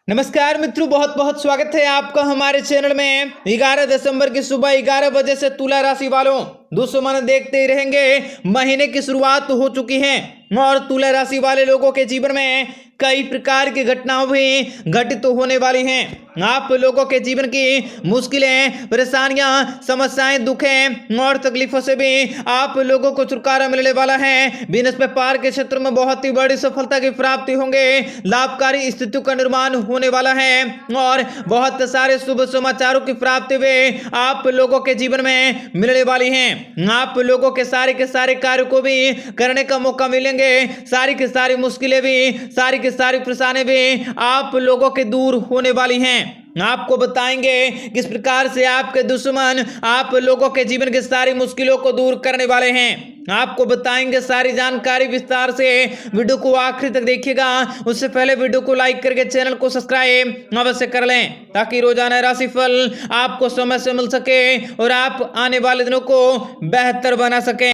नमस्कार मित्रों, बहुत बहुत स्वागत है आपका हमारे चैनल में। 11 दिसंबर की सुबह 11 बजे से तुला राशि वालों दुश्मन देखते ही रहेंगे। महीने की शुरुआत हो चुकी है और तुला राशि वाले लोगों के जीवन में कई प्रकार की घटनाएं भी घटित तो होने वाली हैं। आप लोगों के जीवन की मुश्किलें, परेशानियां, समस्याएं, दुखें और तकलीफों से भी आप लोगों को छुटकारा मिलने वाला है। बिजनेस व्यापार के क्षेत्र में बहुत ही बड़ी सफलता की प्राप्ति होंगे। लाभकारी स्थितियों का निर्माण होने वाला है और बहुत सारे शुभ समाचारों की प्राप्ति भी आप लोगों के जीवन में मिलने वाली है। आप लोगों के सारे कार्य को भी करने का मौका मिलेंगे। सारी की सारी मुश्किलें भी, सारी की सारी परेशानी भी आप लोगों के दूर होने वाली हैं। आपको बताएंगे किस प्रकार से आपके दुश्मन आप लोगों के जीवन की सारी मुश्किलों को दूर करने वाले हैं। आपको बताएंगे सारी जानकारी विस्तार से। वीडियो को आखिर तक देखिएगा। उससे पहले वीडियो को लाइक करके चैनल को सब्सक्राइब अवश्य कर लें ताकि रोजाना राशिफल आपको समय से मिल सके और आप आने वाले दिनों को बेहतर बना सके।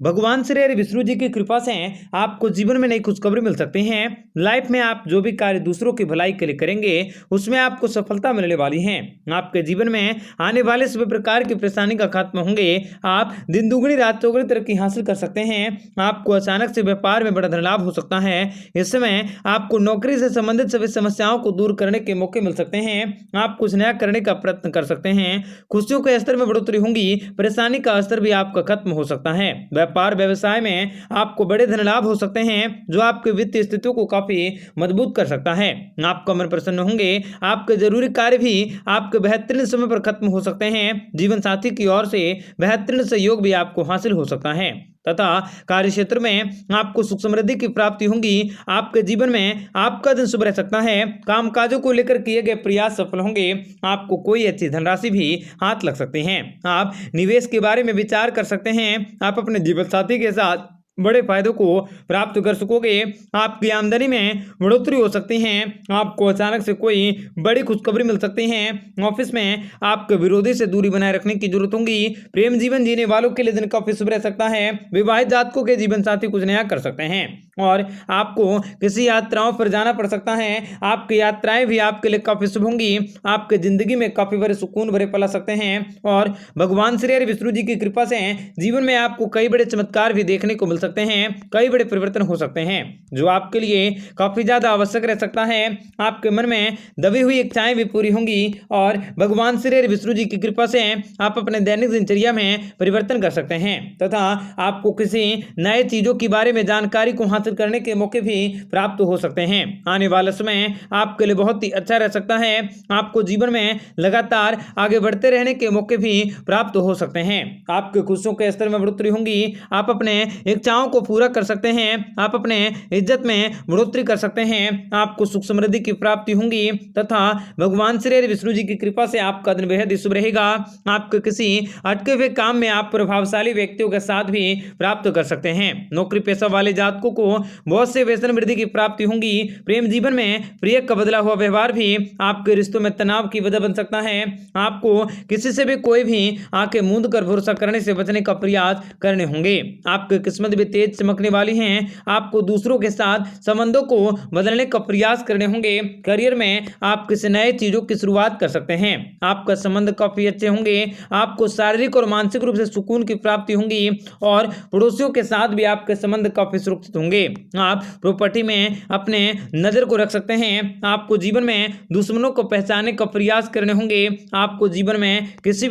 भगवान श्री हरि विष्णु जी की कृपा से आपको जीवन में नई खुशखबरी मिल सकती है। लाइफ में आप जो भी कार्य दूसरों की भलाई के लिए करेंगे उसमें आपको सफलता मिलने वाली है। आपके जीवन में आने वाले सभी प्रकार की परेशानी का खात्मा होंगे। आप दिन दुगनी रात चौगुनी तरक्की हासिल कर सकते हैं। आपको अचानक से व्यापार में बड़ा धन लाभ हो सकता है। इस समय आपको नौकरी से संबंधित सभी समस्याओं को दूर करने के मौके मिल सकते हैं। आप कुछ नया करने का प्रयत्न कर सकते हैं। खुशियों के स्तर में बढ़ोतरी होगी। परेशानी का स्तर भी आपका खत्म हो सकता है। व्यापार व्यवसाय में आपको बड़े धन लाभ हो सकते हैं जो आपके वित्तीय स्थितियों को काफी मजबूत कर सकता है। आपका मन प्रसन्न होंगे। आपके जरूरी कार्य भी आपके बेहतरीन समय पर खत्म हो सकते हैं। जीवन साथी की ओर से बेहतरीन सहयोग भी आपको हासिल हो सकता है तथा कार्य क्षेत्र में आपको सुख समृद्धि की प्राप्ति होगी। आपके जीवन में आपका दिन शुभ रह सकता है। कामकाजों को लेकर किए गए प्रयास सफल होंगे। आपको कोई अच्छी धनराशि भी हाथ लग सकती है। आप निवेश के बारे में विचार कर सकते हैं। आप अपने जीवन साथी के साथ बड़े फायदों को प्राप्त कर सकोगे। आपकी आमदनी में बढ़ोतरी हो सकती है। आपको अचानक से कोई बड़ी खुशखबरी मिल सकती है। ऑफिस में आपके विरोधी से दूरी बनाए रखने की जरूरत होगी। प्रेम जीवन जीने वालों के लिए दिन काफी शुभ रह सकता है। विवाहित जातकों के जीवन साथी कुछ नया कर सकते हैं और आपको किसी यात्राओं पर जाना पड़ सकता है। आपकी यात्राएं भी आपके लिए काफी शुभ होंगी। आपके जिंदगी में काफी बड़े सुकून भरे पल आ सकते हैं और भगवान श्री हरि विष्णु जी की कृपा से जीवन में आपको कई बड़े चमत्कार भी देखने को मिल सकते हैं। कई बड़े परिवर्तन हो सकते हैं जो आपके लिए काफी ज्यादा आवश्यक रह सकता है। आपके मन में दबी हुई इच्छाएं भी पूरी होंगी और भगवान श्री हरि विष्णु जी की कृपा से आप अपने दैनिक दिनचर्या में परिवर्तन कर सकते हैं तथा आपको किसी नए चीजों के बारे में जानकारी को हासिल करने के मौके भी प्राप्त हो सकते हैं। आने वाला समय आपके लिए बहुत ही अच्छा रह सकता है। आपको जीवन में लगातार आगे बढ़ते रहने के मौके भी प्राप्त हो सकते हैं। आपके खुशियों के स्तर में बढ़ोतरी होंगी। आप अपने इच्छाओं को पूरा कर सकते हैं। आप अपने इज्जत में बढ़ोतरी कर सकते हैं। आपको सुख समृद्धि की प्राप्ति होंगी तथा भगवान श्री हरि विष्णु जी की कृपा से आपका दिन बेहद शुभ रहेगा। आपके किसी अटके हुए काम में आप प्रभावशाली व्यक्तियों के साथ भी प्राप्त कर सकते हैं। नौकरी पेशा वाले जातकों को बहुत से वेतन वृद्धि की प्राप्ति होंगी। प्रेम जीवन में प्रिय का बदला हुआ व्यवहार भी आपके रिश्तों में तनाव की वजह बन सकता है। आपको किसी से भी कोई भी आंखें मूंद कर भरोसा करने से बचने का प्रयास करने होंगे। आपकी किस्मत भी तेज चमकने वाली हैं। आपको दूसरों के साथ संबंधों को बदलने का प्रयास करने होंगे। करियर में आप किसी नए चीजों की शुरुआत कर सकते हैं। आपका संबंध काफी अच्छे होंगे। आपको शारीरिक और मानसिक रूप से सुकून की प्राप्ति होंगी और पड़ोसियों के साथ भी आपके संबंध काफी सुरक्षित होंगे। आप प्रॉपर्टी में अपने नजर को रख सकते हैं। आपको जीवन में दुश्मनों को पहचानने का प्रयास करने होंगे। आपको जीवन में किसी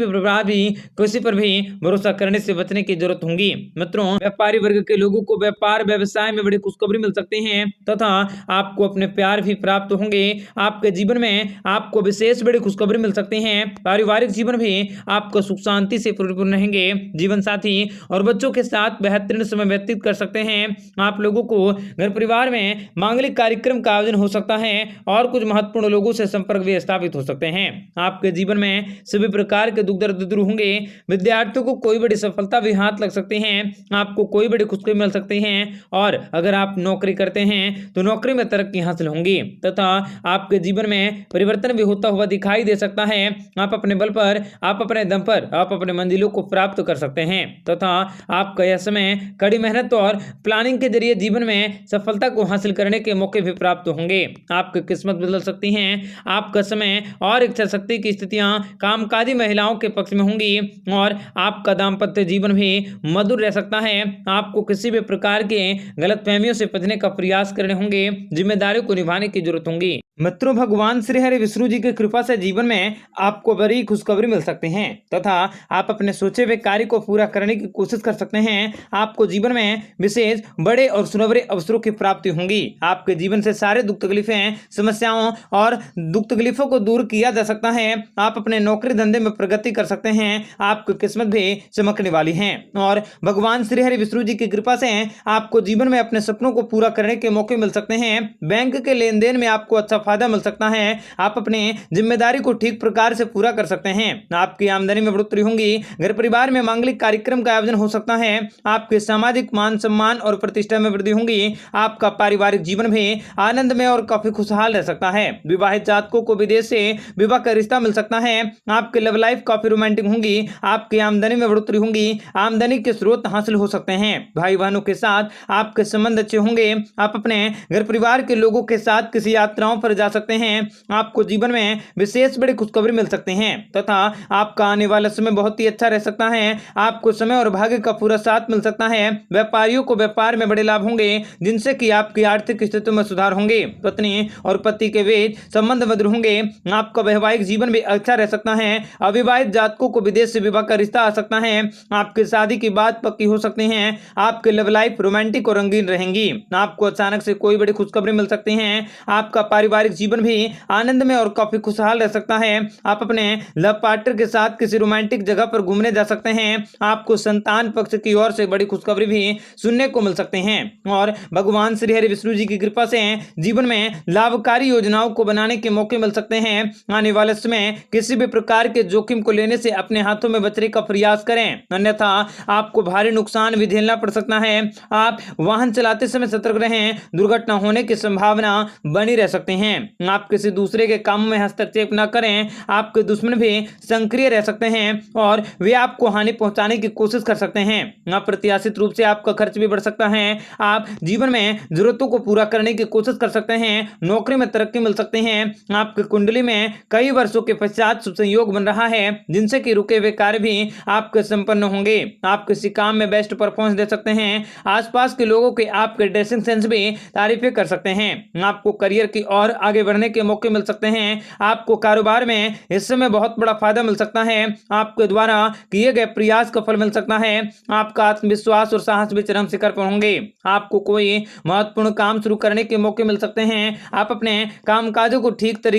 पर भी भरोसा करने से बचने की जरूरत होगी। मित्रों, व्यापारी वर्ग के लोगों को व्यापार व्यवसाय में बड़ी खुशखबरी मिल सकती है तथा आपको अपने प्यार भी प्राप्त होंगे। आपके जीवन में आपको विशेष बड़ी खुशखबरी मिल सकती है। पारिवारिक जीवन भी आपको सुख शांति से परिपूर्ण रहेंगे। जीवन साथी और बच्चों के साथ बेहतरीन समय व्यतीत कर सकते हैं। आप लोगों को घर परिवार में मांगलिक कार्यक्रम का आयोजन हो सकता है और कुछ महत्वपूर्ण लोगों से संपर्क भी स्थापित हो सकते हैं। आपके जीवन में सभी प्रकार के दुख दर्द दूर होंगे। विद्यार्थियों को कोई बड़ी सफलता भी हाथ लग सकती है। आपको कोई बड़ी खुशखबरी मिल सकती है। और अगर आप नौकरी करते हैं तो नौकरी में तरक्की हासिल होंगी तथा आपके जीवन में परिवर्तन भी होता हुआ दिखाई दे सकता है। आप अपने बल पर, आप अपने दम पर, आप अपने मंजिलों को प्राप्त कर सकते हैं तथा आपका यह समय कड़ी मेहनत और प्लानिंग के जरिए जीवन में सफलता को हासिल करने के मौके भी प्राप्त होंगे। आपकी किस्मत बदल सकती है। आपका समय और इच्छा शक्ति की स्थितियां कामकाजी महिलाओं के पक्ष में होंगी और आपका दाम्पत्य जीवन भी मधुर रह सकता है। आपको किसी भी प्रकार के गलतफहमियों से बचने का प्रयास करने होंगे, जिम्मेदारियों को निभाने की जरूरत होगी। मित्रों, भगवान श्री हरि विष्णु जी की कृपा से जीवन में आपको बड़ी खुशखबरी मिल सकती है तथा आप अपने सोचे हुए कार्य को पूरा करने की कोशिश कर सकते हैं। आपको जीवन में विशेष बड़े और सुनहरे अवसरों की प्राप्ति होंगी। आपके जीवन से सारे दुख तकलीफें, समस्याओं और दुख तकलीफों को दूर किया जा सकता है। आप अपने नौकरी धंधे में प्रगति कर सकते हैं। आपकी किस्मत भी चमकने वाली है और भगवान श्री हरि विष्णु जी की कृपा से आपको जीवन में अपने सपनों को पूरा करने के मौके मिल सकते हैं। बैंक के लेन देन में आपको अच्छा फायदा मिल सकता है। आप अपने जिम्मेदारी को ठीक प्रकार से पूरा कर सकते हैं। आपकी आमदनी में बढ़ोतरी होगी। घर परिवार में मांगलिक कार्यक्रम का आयोजन हो सकता है। आपके सामाजिक मान सम्मान और प्रतिष्ठा में वृद्धि होगी। आपका पारिवारिक जीवन भी आनंद में और काफी खुशहाल रह सकता है। विवाहित जातकों को विदेश से विवाह का रिश्ता मिल सकता है। आपकी लव लाइफ काफी रोमांटिक होंगी। आपकी आमदनी में बढ़ोतरी होगी। आमदनी के स्रोत हासिल हो सकते हैं। भाई बहनों के साथ आपके संबंध अच्छे होंगे। आप अपने घर परिवार के लोगों के साथ किसी यात्राओं पर जा सकते हैं। आपको जीवन में विशेष बड़ी खुशखबरी मिल सकती है तथा आपका आने वाला समय बहुत ही अच्छा रह सकता है। आपको समय और भाग्य का पूरा साथ मिल सकता है। व्यापारियों को व्यापार में बड़े लाभ होंगे, जिनसे कि आपकी आर्थिक स्थिति में सुधार होंगे। पत्नी और पति के बीच संबंध मधुर होंगे। आपका वैवाहिक जीवन भी अच्छा रह सकता है। अविवाहित जातकों को विदेश से विवाह का रिश्ता आ सकता है। आपकी शादी की बात पक्की हो सकती है। आपकी लव लाइफ रोमांटिक और रंगीन रहेंगी। आपको अचानक से कोई बड़ी खुशखबरी मिल सकती है। आपका पारिवारिक जीवन भी आनंद में और काफी खुशहाल रह सकता है। आप अपने लव पार्टनर के साथ किसी रोमांटिक जगह पर घूमने जा सकते हैं। आपको संतान पक्ष की ओर से बड़ी खुशखबरी भी सुनने को मिल सकते हैं और भगवान श्री हरि विष्णु जी की कृपा से जीवन में लाभकारी योजनाओं को बनाने के मौके मिल सकते हैं। आने वाले समय किसी भी प्रकार के जोखिम को लेने से अपने हाथों में बचने का प्रयास करें, अन्यथा आपको भारी नुकसान भी झेलना पड़ सकता है। आप वाहन चलाते समय सतर्क रहें, दुर्घटना होने की संभावना बनी रह सकती है। आप किसी दूसरे के काम में हस्तक्षेप न करें। आपके दुश्मन भी सक्रिय रह सकते हैं और वे आपको हानि पहुंचाने की कोशिश कर सकते हैं। अप्रत्याशित रूप से आपका खर्च भी बढ़ सकता है। आप जीवन में जरूरतों को पूरा करने की कोशिश कर सकते हैं। नौकरी में तरक्की मिल सकती है। आपकी कुंडली में कई वर्षों के पश्चात शुभ संयोग बन रहा है, जिनसे कि रुके हुए कार्य भी आपके संपन्न होंगे। आप किसी काम में बेस्ट परफॉर्मेंस दे सकते हैं। आसपास के लोगों के आपके ड्रेसिंग सेंस भी तारीफें कर सकते हैं। आपको करियर की ओर आगे बढ़ने के मौके मिल सकते हैं। आपको कारोबार में इस समय बहुत बड़ा फायदा मिल सकता है। आपके द्वारा किए गए प्रयास का फल मिल सकता है। आपका आत्मविश्वास और साहस भी चरम शिखर पर होंगे। आपको कोई महत्वपूर्ण काम शुरू करने के मौके मिल सकते हैं। आप अपने कामकाजों को ठीक तरीके